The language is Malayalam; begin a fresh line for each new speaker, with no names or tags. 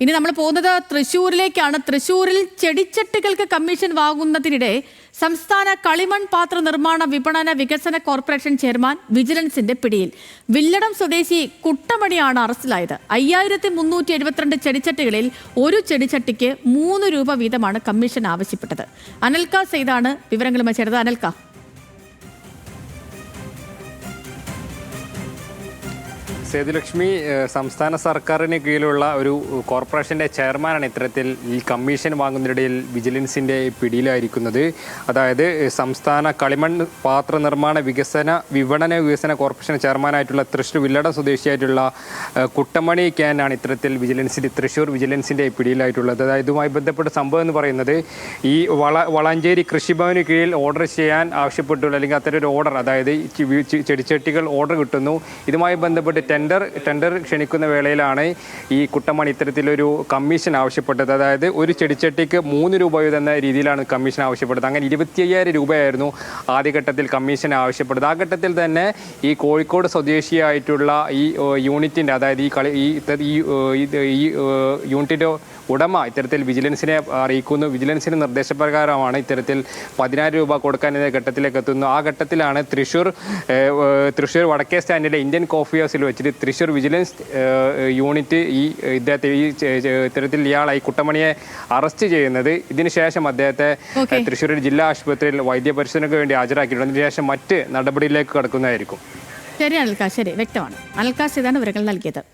ഇനി നമ്മൾ പോകുന്നത് തൃശ്ശൂരിലേക്കാണ്. തൃശ്ശൂരിൽ ചെടിച്ചട്ടികൾക്ക് കമ്മീഷൻ വാങ്ങുന്നതിനിടെ സംസ്ഥാന കളിമൺ പാത്ര നിർമ്മാണ വിപണന വികസന കോർപ്പറേഷൻ ചെയർമാൻ വിജിലൻസിന്റെ പിടിയിൽ. വില്ലടം സ്വദേശി കുട്ടമണിയാണ് അറസ്റ്റിലായത്. 5372 ചെടിച്ചട്ടികളിൽ ഒരു ചെടിച്ചട്ടിക്ക് 3 രൂപ വീതമാണ് കമ്മീഷൻ ആവശ്യപ്പെട്ടത്. അനൽക സെയ്ദാണ് വിവരങ്ങളുമായി ചേർന്നത്. അനൽക,
സേതുലക്ഷ്മി, സംസ്ഥാന സർക്കാരിന് കീഴിലുള്ള ഒരു കോർപ്പറേഷൻ്റെ ചെയർമാനാണ് ഇത്തരത്തിൽ ഈ കമ്മീഷൻ വാങ്ങുന്നതിനിടയിൽ വിജിലൻസിൻ്റെ പിടിയിലായിരിക്കുന്നത്. അതായത് സംസ്ഥാന കളിമൺ പാത്ര നിർമ്മാണ വിപണന വികസന കോർപ്പറേഷൻ ചെയർമാനായിട്ടുള്ള തൃശ്ശൂർ വില്ലടം സ്വദേശിയായിട്ടുള്ള കുട്ടമണി ക്യാനാണ് ഇത്തരത്തിൽ തൃശ്ശൂർ വിജിലൻസിൻ്റെ പിടിയിലായിട്ടുള്ളത്. അതായത് ഇതുമായി ബന്ധപ്പെട്ട സംഭവം എന്ന് പറയുന്നത്, ഈ വളാഞ്ചേരി കൃഷിഭവന് കീഴിൽ ഓർഡർ ചെയ്യാൻ ആവശ്യപ്പെട്ടുള്ള അല്ലെങ്കിൽ അത്തരം ഒരു ഓർഡർ, അതായത് ചെടിച്ചട്ടികൾ ഓർഡർ കിട്ടുന്നു. ഇതുമായി ബന്ധപ്പെട്ട് ടെൻഡർ ക്ഷണിക്കുന്ന വേളയിലാണ് ഈ കുട്ടമണി ഇത്തരത്തിലൊരു കമ്മീഷൻ ആവശ്യപ്പെട്ടത്. അതായത് ഒരു ചെടിച്ചട്ടിക്ക് 3 രൂപ എന്ന രീതിയിലാണ് കമ്മീഷൻ ആവശ്യപ്പെട്ടത്. അങ്ങനെ 25,000 രൂപയായിരുന്നു ആദ്യഘട്ടത്തിൽ കമ്മീഷൻ ആവശ്യപ്പെട്ടത്. ആ ഘട്ടത്തിൽ തന്നെ ഈ കോഴിക്കോട് സ്വദേശിയായിട്ടുള്ള ഈ യൂണിറ്റിൻ്റെ, അതായത് ഈ യൂണിറ്റിൻ്റെ ഉടമ ഇത്തരത്തിൽ വിജിലൻസിനെ അറിയിക്കുന്നു. വിജിലൻസിൻ്റെ നിർദ്ദേശപ്രകാരമാണ് ഇത്തരത്തിൽ 10,000 രൂപ കൊടുക്കാൻ എന്ന ഘട്ടത്തിലേക്ക് എത്തുന്നു. ആ ഘട്ടത്തിലാണ് തൃശ്ശൂർ വടക്കേ സ്റ്റാൻഡിലെ ഇന്ത്യൻ കോഫി ഹൗസിൽ വെച്ചിട്ട് തൃശ്ശൂർ വിജിലൻസ് യൂണിറ്റ് ഇത്തരത്തിൽ ഇയാളായി കുട്ടമണിയെ അറസ്റ്റ് ചെയ്യുന്നത്. ഇതിനുശേഷം അദ്ദേഹത്തെ തൃശ്ശൂർ ജില്ലാ ആശുപത്രിയിൽ വൈദ്യപരിശോധനയ്ക്ക് വേണ്ടി ഹാജരാക്കിയിട്ടുണ്ട്. അതിനുശേഷം മറ്റ് നടപടിയിലേക്ക് കടക്കുന്നതായിരിക്കും.
ശരി അനൽക, ശരി, വ്യക്തമാണ്. അനൽക സെയ്ദാണ് വിവരങ്ങൾ നൽകിയത്.